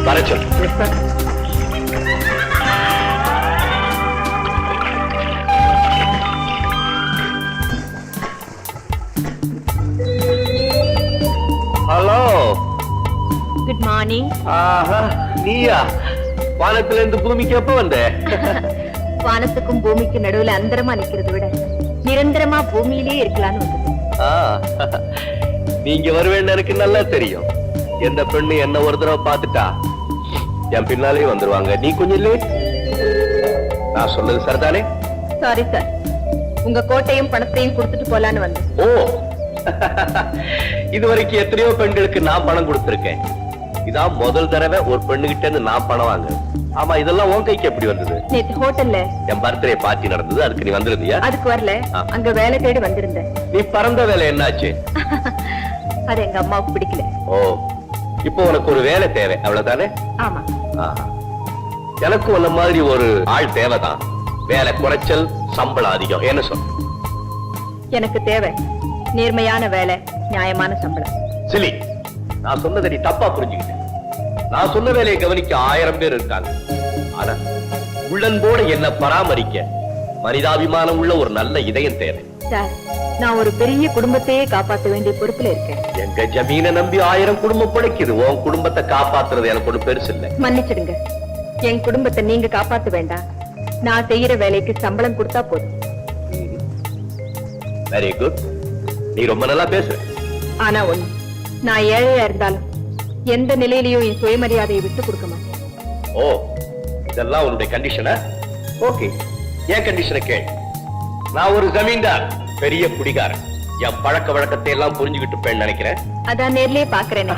வர சொல். Hello, good morning. ஆஹா, நீயா? வானத்துல இருந்து பூமிக்கு எப்ப வந்த? வானத்துக்கும் பூமிக்கு நடுவுல அந்தரமா நிக்கிறத விட நிரந்தரமா பூமியிலேயே இருக்கலாம்னு வந்தது. நீங்க வருவேன்னு எனக்கு நல்லா தெரியும். எந்த பெண்ணு என்ன ஒரு தடவை பார்த்துட்டா என் பின்னாலே வந்துருவாங்க. நீ கொஞ்சம் லேட். நான் சொன்னது சரிதானே? சாரி சார், உங்க கோட்டையும் பணத்தையும் கொடுத்துட்டு போலான்னு வந்தேன். ஓ, இதுவரைக்கும் எத்தனையோ பெண்களுக்கு நான் பணம் கொடுத்திருக்கேன். இதான் முதல் தடவை ஒரு பெண்ணுகிட்ட இருந்து நான் பணம் வாங்குறேன். ஆமா, இதெல்லாம் உன் கைக்கு எப்படி வந்தது? நேத்து ஹோட்டல்ல என் பர்த்டே பார்ட்டி நடந்தது, அதுக்கு நீ வந்திருந்தியா? அதுக்கு வரல, அங்க வேலை தேடி வந்திருந்தேன். நீ பறந்த வேலை என்னாச்சு? அது எங்க அம்மாவுக்கு பிடிக்கல. ஓ, இப்போ உனக்கு ஒரு வேலை தேவை, அவ்வளவுதானே? ஆமா. எனக்கு உன்ன மாதிரி ஒரு ஆள் தேவைதான். வேலை குறைச்சல், சம்பளம் அதிகம். என்ன சொல்? எனக்கு தேவை நேர்மையான வேலை, நியாயமான சம்பளம். சரி, நான் சொன்னதை நீ தப்பா புரிஞ்சுக்கிட்டேன். நான் சொன்ன வேலையை கவனிக்க 1000 பேர் இருக்காங்க. ஆனா உள்ளன்போட என்ன பராமரிக்க மனிதாபிமானம் உள்ள ஒரு நல்ல இதயம் தேவை. சார், நான் ஒரு பெரிய குடும்பத்தையே காப்பாற்ற வேண்டிய பொறுப்புல இருக்கேன். எங்க ஜமீனை நம்பி 1000 குடும்பம் பிழைக்குது. உன் குடும்பத்தை காப்பாத்துறது எனக்கு ஒண்ணு பெருசு இல்ல. மன்னிச்சிடுங்க, என் குடும்பத்தை நீங்க காப்பாத்த வேண்டாம். நான் செய்யற வேலைக்கு சம்பளம் கொடுத்தா போதும். வெரி குட், நீ ரொம்ப நல்லா பேசுற. ஆனா ஒண்ணு, நான் ஏழையா இருந்தாலும் எந்த நிலையிலையும் என் சுயமரியாதையை விட்டு கொடுக்க மாட்டேன். ஓ, இதெல்லாம் உன்னுடைய கண்டிஷனா? ஓகே, என் கண்டிஷனை கேள். நான் ஒரு ஜமீன்தார், பெரிய குடிகாரன். என் பழக்க வழக்கத்தை எல்லாம் புரிஞ்சுக்கிட்டு நினைக்கிறேன். அதான் நேர்லயே பாக்குறேன்.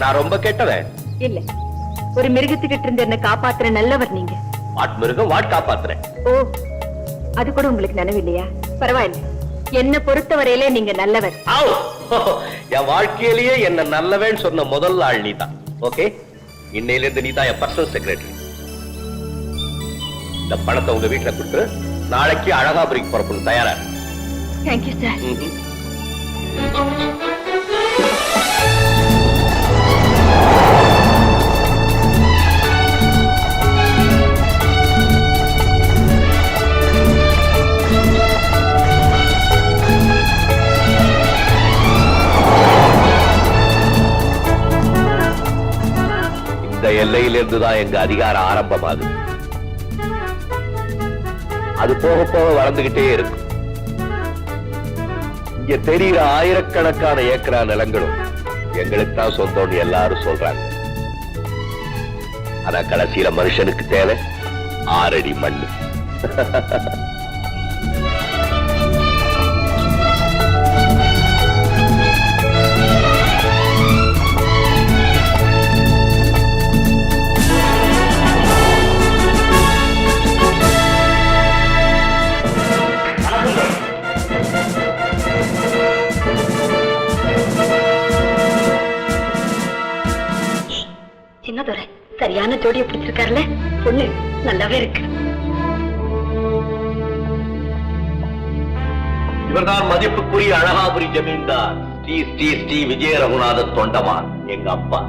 நான் ரொம்ப கெட்டவன் இல்ல, ஒரு மிருகத்துக்கிட்ட இருந்து என்ன காப்பாத்துற நல்லவர் நீங்க. வாட் மிருகம், வாட் காப்பாத்துறேன். ஓ, அது கூட உங்களுக்கு நினைவில்லையா? பரவாயில்ல, என்ன பொறுத்தவரையிலே நீங்க நல்லவர். என் வாழ்க்கையிலேயே என்ன நல்லவன் சொன்ன முதல் ஆள் நீதான். ஓகே, இன்னையில இருந்து நீதான் என் பர்சனல் செக்ரட்டரி. இந்த பணத்தை உங்க வீட்டுல கொடுத்து நாளைக்கு அழகாபுரிக்கு புறப்படும். தயாரா? Thank you sir. இந்த எல்லையிலிருந்துதான் எங்க அதிகாரம் ஆரம்பமாகுது. அது போக போக வளர்ந்துகிட்டே இருக்கும். இங்க தெரிகிற ஆயிரக்கணக்கான ஏக்கரா நிலங்களும் எங்களுக்கு தான் சொந்தம்னு எல்லாரும் சொல்றாங்க. ஆனா கடைசியில மனுஷனுக்கு தேவை 6 அடி மண்ணு. சின்னதுரை சரியான ஜோடியை பிடிச்சிருக்காருல. பொண்ணு நல்லாவே இருக்கு. இவர்தான் மதிப்புக்குரிய அழகாபுரி ஜமீன்தார் ஸ்ரீ ஸ்ரீ ஸ்ரீ விஜய ரகுநாத தொண்டமான், எங்க அப்பா.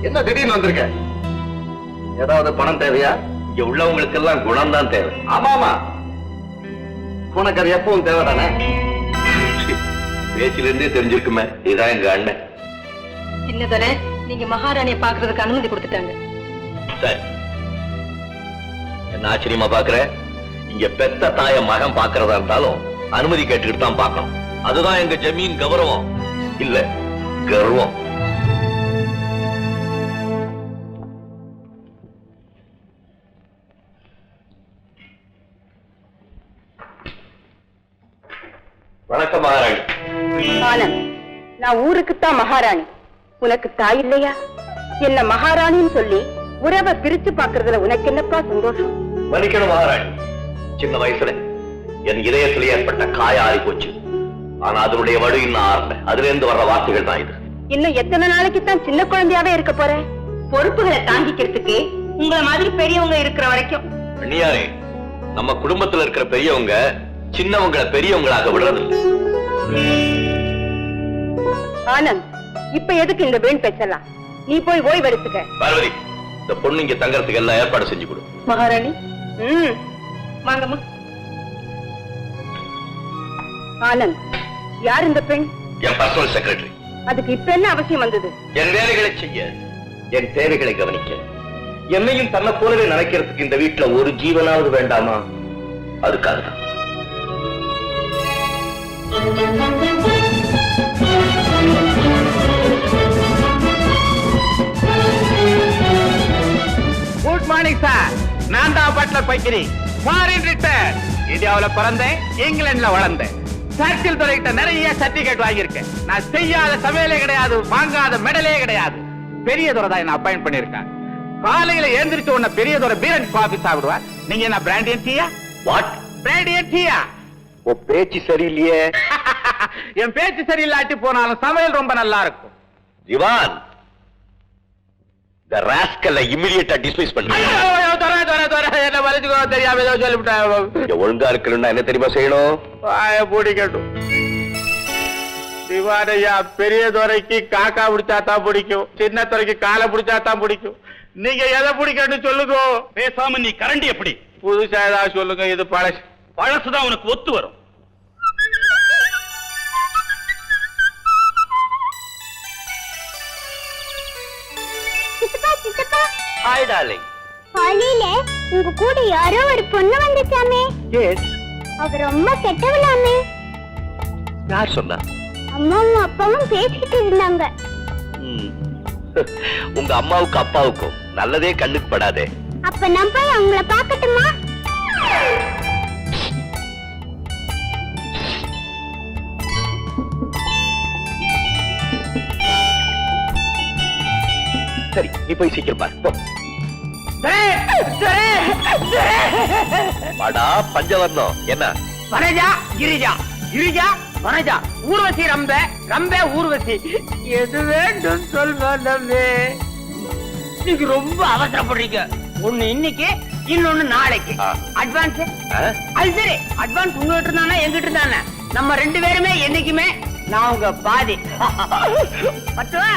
என்ன திடீர்னு வந்திருக்க? ஏதாவது பணம் தேவையா? இங்க உள்ளவங்களுக்கு எல்லாம் குணம் தான் தேவை. ஆமாமா, உனக்கு அது எப்பவும் தேவைதானே? பேச்சில இருந்தே தெரிஞ்சிருக்குமே, இதான் எங்க அண்ணன். சின்னதுரை, நீங்க மகாராணியை பாக்குறதுக்கு அனுமதி கொடுத்துட்டாங்க. சரி, என்ன ஆச்சரியமா பாக்குற? இங்க பெத்த தாய மகன் பாக்குறதா இருந்தாலும் அனுமதி கேட்டுக்கிட்டு தான் பார்க்கணும். அதுதான் எங்க ஜமீன் கௌரவம், இல்ல கர்வம். வணக்கம் மகாராணி. ஆனந்த், நான் ஊருக்குத்தான் மகாராணி, உனக்கு தாய் இல்லையா? என்ன மகாராணின்னு சொல்லி உறவை பிரிச்சு பாக்குறதுல உனக்கு என்னப்பா சந்தோஷம்? மன்னிக்கணும் மகாராணி, சின்ன வயசுல என் இதயத்தில் ஏற்பட்ட காயாறி போச்சு. ஆனா அதனுடைய வடு இன்னும் ஆரம்ப. அதுல இருந்து வர்ற வார்த்தைகள் தான் இது. இன்னும் எத்தனை நாளைக்கு தான் சின்ன குழந்தையாவே இருக்க போற? பொறுப்புகளை தாங்கிக்கிறதுக்கு உங்களை மாதிரி பெரியவங்க இருக்கிற வரைக்கும். அண்ணியாரே, நம்ம குடும்பத்துல இருக்கிற பெரியவங்க சின்னவங்களை பெரியவங்களாக விடுறதில்லை. ஆனந்த், இப்ப எதுக்கு இந்த வீண் பேச்செல்லாம்? நீ போய் ஓய்வு எடுத்துக்க. பார்வதி, இந்த பொண்ணு இங்க தங்கறதுக்கு எல்லாம் ஏற்பாடு செஞ்சு கொடு. மகாராணி. வாங்கம்மா. ஆனந்த், யார் இந்த பெண்? என் பர்சனல் செக்ரட்டரி. அதுக்கு இப்ப என்ன அவசியம் வந்தது? என் வேலைகளை செய்ய, என் தேவைகளை கவனிக்க, என்னையும் தன்னை போலவே நினைக்கிறதுக்கு இந்த வீட்டுல ஒரு ஜீவனாவது வேண்டாமா? அதுக்காக தான். Good morning sir. நான் தான் பட்லர் பைக்கிரி. Foreign return. இந்தியாவுல பிறந்தேன், இங்கிலாந்துல வளர்ந்தேன். சர்ச்சில் துறைகிட்ட நிறைய சர்டிபிகேட் வாங்கியிருக்கேன். நான் செய்யாத சமையலே கிடையாது, வாங்காத மெடலே கிடையாது. பெரிய துறை தான் என்ன அப்பாயிண்ட் பண்ணிருக்கேன். காலையில எழுந்திரிச்ச உடனே பெரிய துறை பீரன் காபி சாப்பிடுவார். நீங்க என்ன பிராண்டியன் டீயா? வாட்? பிராண்டியன் டீயா? ஓ, பேச்சு சரியில்லையே. என் பேச்சு சரியில்லாட்டி போனாலும் சமையல் ரொம்ப நல்லா இருக்கும். திவான், இந்த ராஸ்கலை இமிடியேட்டா டிஸ்மிஸ் பண்ணு. என்ன வலிச்சுக்கோ தெரியாம ஏதோ சொல்லிவிட்டேன். ஒழுங்கா இருக்கணும்னா என்ன தெரியுமா செய்யணும்? வாய பிடிக்கட்டும். திவானையா, பெரிய துறைக்கு காக்கா பிடிச்சாதான் பிடிக்கும், சின்ன துறைக்கு காலை பிடிச்சாதான் பிடிக்கும். நீங்க எதை பிடிக்கணும் சொல்லுங்க. பேசாம நீ கரண்டி எப்படி? புதுசா ஏதாவது சொல்லுங்க. இது பழசு. பழசுதான் உனக்கு ஒத்து வரும். Hi darling. காலையில உங்க கூட யாரோ ஒரு பொண்ணு வந்துச்சாமே. எஸ். அவ ரொம்ப கெட்டவளாமே. யார் சொன்னா? அம்மாவும் அப்பாவும் பேசிக்கிட்டு இருந்தாங்க. உங்க அம்மாவுக்கு அப்பாவுக்கும் நல்லதே கண்ணுக்கு படாதே. அப்ப நான் போய் அவங்கள பாக்கட்டுமா? சரி, நீ போய் சீக்கிரம் பாரு. போ. வாடா பஞ்சவர்ணம். என்ன? வனஜா கிரிஜா, கிரிஜா வனஜா, ஊர்வசி ரம்ப, ரம்ப ஊர்வசி. எது வேண்டும் சொல்வே. நீங்க ரொம்ப அவசரப்படுறீங்க. ஒண்ணு இன்னைக்கு, இன்னொன்னு நாளைக்கு. அட்வான்ஸ் அது சரி. அட்வான்ஸ் உங்ககிட்ட இருந்தானே எங்கிட்ட இருந்தானே? நம்ம ரெண்டு பேருமே என்னைக்குமே நான் உங்க பாதி. பத்துவா